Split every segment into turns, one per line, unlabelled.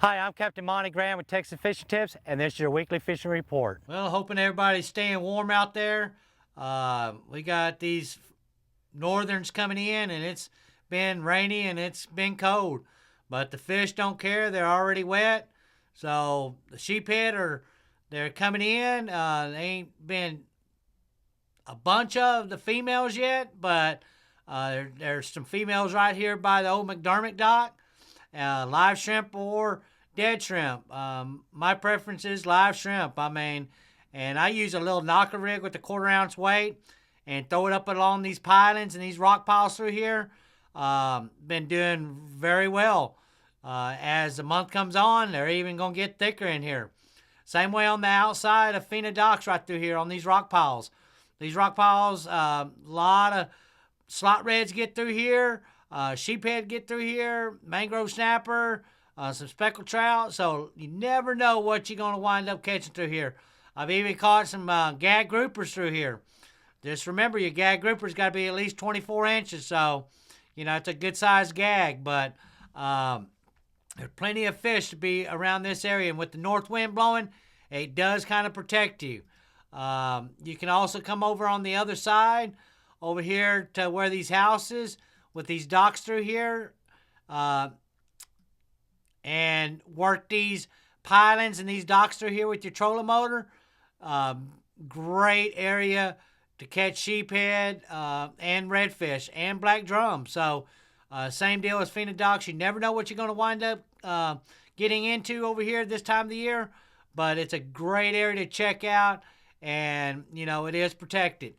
Hi, I'm Captain Monte with Texas Fishing Tips, and this is your weekly fishing report.
Well, hoping everybody's staying warm out there. We got these northerns coming in, and it's been rainy and it's been cold. But the fish don't care; they're already wet. So the sheephead they're coming in. They ain't been a bunch of the females yet, but there's some females right here by the old McDermott dock. Live shrimp or dead shrimp. My preference is live shrimp. And I use a little knocker rig with a 1/4 ounce weight and throw it up along these pilings and these rock piles through here. Been doing very well. As the month comes on, they're even going to get thicker in here. Same way on the outside of Fina docks right through here on these rock piles. These rock piles, a lot of slot reds get through here. Sheephead get through here, mangrove snapper, some speckled trout. So you never know what you're going to wind up catching through here. I've even caught some gag groupers through here. Just remember, your gag grouper's got to be at least 24 inches. So, it's a good sized gag. But there's plenty of fish to be around this area. And with the north wind blowing, it does kind of protect you. You can also come over on the other side, over here to where these houses with these docks through here, and work these pilings and these docks through here with your trolling motor. Great area to catch sheephead and redfish and black drum. So same deal as Fina docks. You never know what you're going to wind up getting into over here this time of the year, but it's a great area to check out, and it is protected.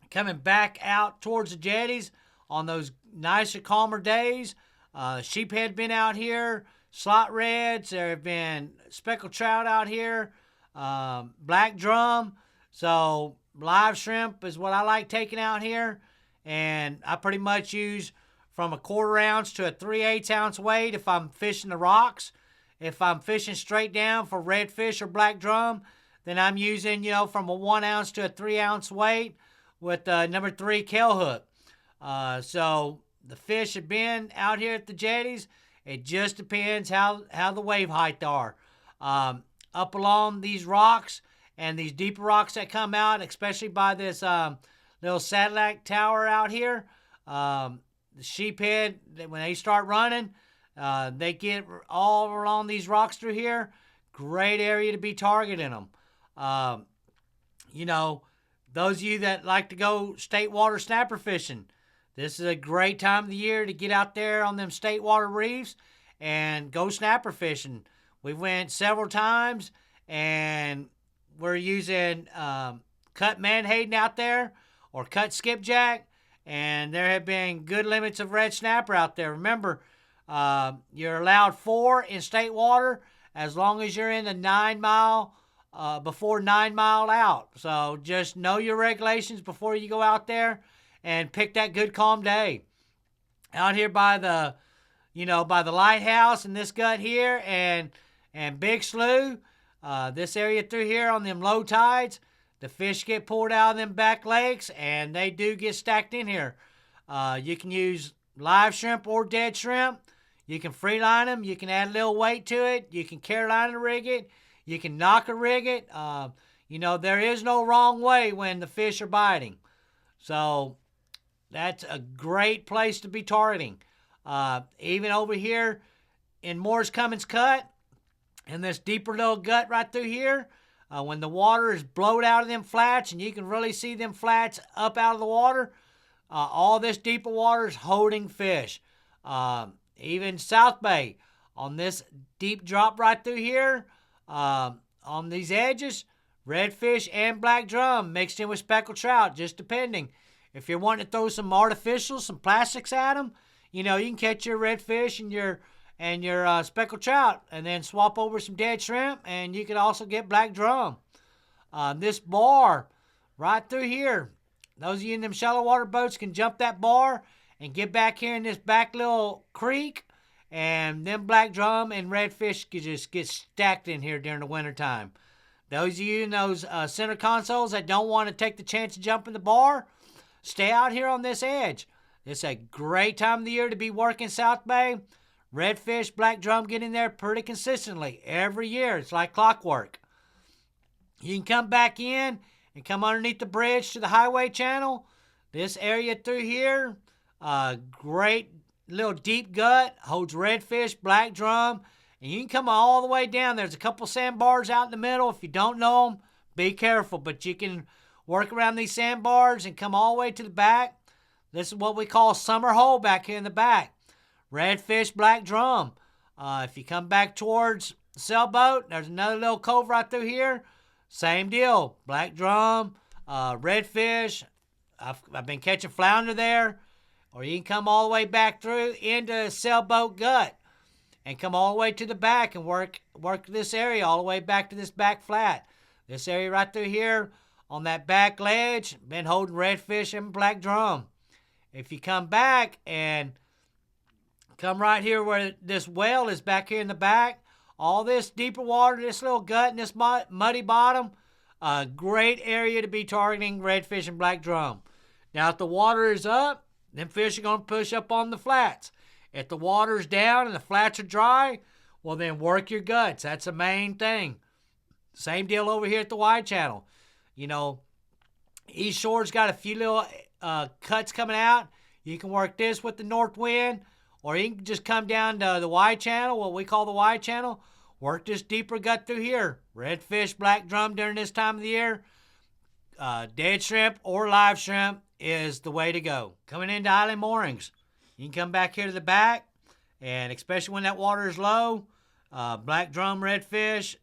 Coming back out towards the jetties on those nicer, calmer days, sheephead been out here, slot reds, there have been speckled trout out here, black drum. So live shrimp is what I like taking out here, and I pretty much use from a 1/4 ounce to a 3/8 ounce weight if I'm fishing the rocks. If I'm fishing straight down for redfish or black drum, then I'm using, from a 1 ounce to a 3 ounce weight with number 3 Kell hook. So the fish have been out here at the jetties. It just depends how the wave height are. Up along these rocks and these deeper rocks that come out, especially by this little satellite tower out here, the sheephead, when they start running, they get all along these rocks through here. Great area to be targeting them. Those of you that like to go state water snapper fishing, this is a great time of the year to get out there on them state water reefs and go snapper fishing. We went several times, and we're using cut menhaden out there or cut skipjack, and there have been good limits of red snapper out there. Remember, you're allowed 4 in state water as long as you're in the 9 mile before 9 mile out. So just know your regulations before you go out there and pick that good calm day. Out here by the lighthouse and this gut here and Big Slough, this area through here on them low tides, the fish get pulled out of them back lakes, and they do get stacked in here. You can use live shrimp or dead shrimp. You can free line them. You can add a little weight to it. You can Carolina rig it. You can knocker rig it. There is no wrong way when the fish are biting. So that's a great place to be targeting. Even over here in Moore's Cummins Cut, in this deeper little gut right through here, when the water is blowed out of them flats and you can really see them flats up out of the water, all this deeper water is holding fish. Even South Bay, on this deep drop right through here, on these edges, redfish and black drum mixed in with speckled trout, just depending. If you're wanting to throw some artificials, some plastics at them, you can catch your redfish and your speckled trout, and then swap over some dead shrimp, and you can also get black drum. This bar right through here, those of you in them shallow water boats can jump that bar and get back here in this back little creek, and them black drum and redfish can just get stacked in here during the wintertime. Those of you in those center consoles that don't want to take the chance to jump in the bar, stay out here on this edge. It's a great time of the year to be working South Bay. redfish, black drum get in there pretty consistently every year. It's like clockwork. You can come back in and come underneath the bridge to the highway channel. This area through here, great little deep gut, holds redfish, black drum, and you can come all the way down. There's a couple sandbars out in the middle. If you don't know them, be careful, but you can work around these sandbars and come all the way to the back. This is what we call summer hole back here in the back. Redfish, black drum. If you come back towards the sailboat, there's another little cove right through here. Same deal. Black drum, redfish. I've been catching flounder there. Or you can come all the way back through into sailboat gut and come all the way to the back and work this area all the way back to this back flat. This area right through here on that back ledge, been holding redfish and black drum. If you come back and come right here where this well is back here in the back, all this deeper water, this little gut and this muddy bottom, a great area to be targeting redfish and black drum. Now, if the water is up, them fish are going to push up on the flats. If the water's down and the flats are dry, well, then work your guts. That's the main thing. Same deal over here at the wide channel. You know, East Shore's got a few little cuts coming out. You can work this with the north wind, or you can just come down to the wide channel, what we call the wide channel, work this deeper gut through here. Redfish, black drum during this time of the year, dead shrimp or live shrimp is the way to go. Coming into island moorings, you can come back here to the back, and especially when that water is low, black drum, redfish,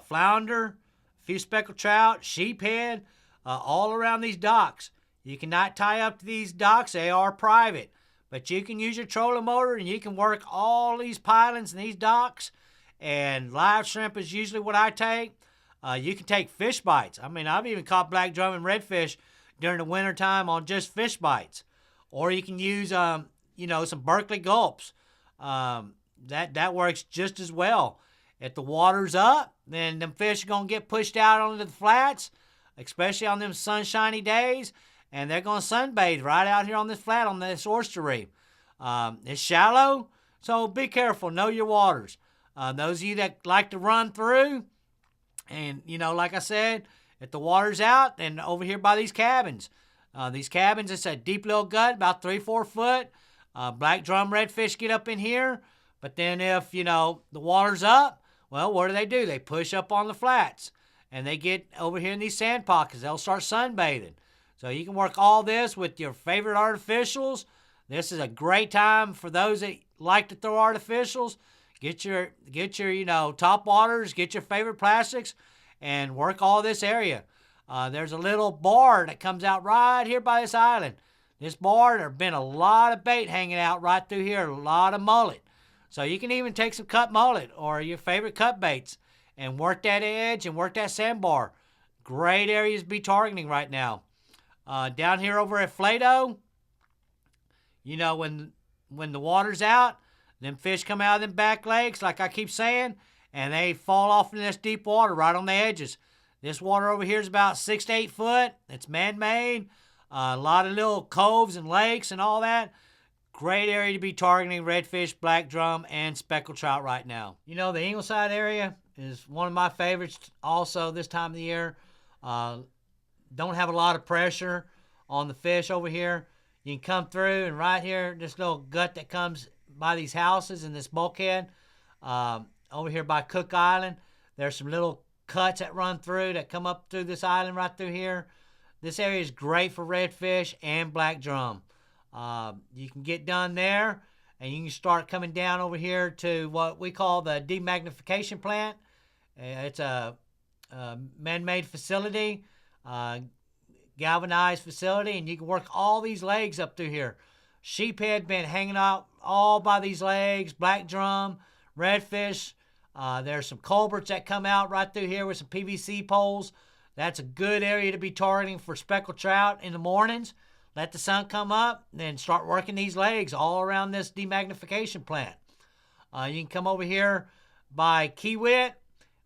flounder, a few speckled trout, sheephead, all around these docks. You cannot tie up to these docks. They are private. But you can use your trolling motor and you can work all these pilings and these docks. And live shrimp is usually what I take. You can take fish bites. I mean, I've even caught black drum and redfish during the winter time on just fish bites. Or you can use, some Berkeley gulps. That works just as well. If the water's up, then them fish are going to get pushed out onto the flats, especially on them sunshiny days, and they're going to sunbathe right out here on this flat on this oyster reef. It's shallow, so be careful. Know your waters. Those of you that like to run through, and, like I said, if the water's out, then over here by these cabins. It's a deep little gut, about 3-4 foot. Black drum redfish get up in here. But then if, the water's up, well, what do? They push up on the flats. And they get over here in these sand pockets. They'll start sunbathing. So you can work all this with your favorite artificials. This is a great time for those that like to throw artificials. Get your top waters, get your favorite plastics, and work all this area. There's a little bar that comes out right here by this island. This bar, there's been a lot of bait hanging out right through here, a lot of mullet. So you can even take some cut mullet or your favorite cut baits and work that edge and work that sandbar. Great areas to be targeting right now. Down here over at Flato, when the water's out, them fish come out of them back legs, like I keep saying, and they fall off in this deep water right on the edges. This water over here is about 6 to 8 foot. It's man-made. A lot of little coves and lakes and all that. Great area to be targeting redfish, black drum, and speckled trout right now. The Ingleside area is one of my favorites also this time of the year. Don't have a lot of pressure on the fish over here. You can come through, and right here, this little gut that comes by these houses and this bulkhead, over here by Cook Island, there's some little cuts that run through that come up through this island right through here. This area is great for redfish and black drum. You can get done there, and you can start coming down over here to what we call the demagnification plant. It's a man-made facility, galvanized facility, and you can work all these legs up through here. Sheephead been hanging out all by these legs, black drum, redfish. There's some culverts that come out right through here with some PVC poles. That's a good area to be targeting for speckled trout in the mornings. Let the sun come up, and then start working these legs all around this demagnification plant. You can come over here by Kiewit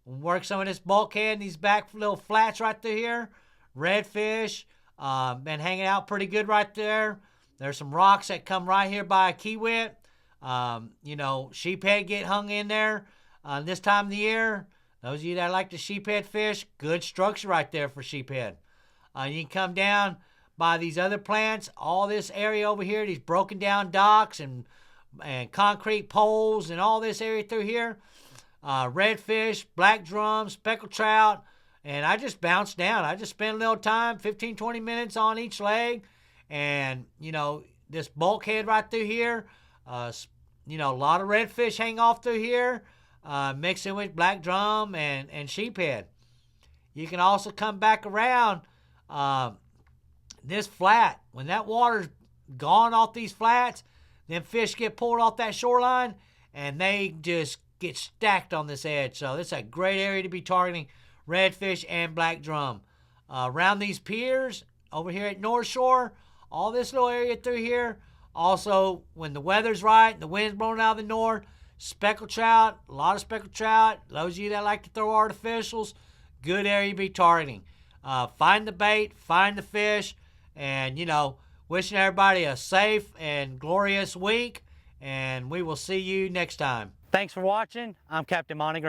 and work some of this bulkhead and these back little flats right through here. Redfish, been hanging out pretty good right there. There's some rocks that come right here by Kiewit. You know, sheephead get hung in there this time of the year. Those of you that like the sheephead fish, good structure right there for sheephead. You can come down by these other plants, all this area over here, these broken down docks and concrete poles and all this area through here. Redfish, black drum, speckled trout, and I just bounced down. I just spent a little time, 15, 20 minutes on each leg, and, you know, this bulkhead right through here, you know, a lot of redfish hang off through here, mixing with black drum and sheephead. You can also come back around this flat. When that water's gone off these flats, then fish get pulled off that shoreline, and they just get stacked on this edge. So this is a great area to be targeting redfish and black drum. Around these piers over here at North Shore, all this little area through here. Also, when the weather's right and the wind's blowing out of the north, speckled trout, a lot of speckled trout. Those of you that like to throw artificials, good area to be targeting. Find the bait, find the fish, and, you know, wishing everybody a safe and glorious week, and we will see you next time.
Thanks for watching. I'm Captain Monte.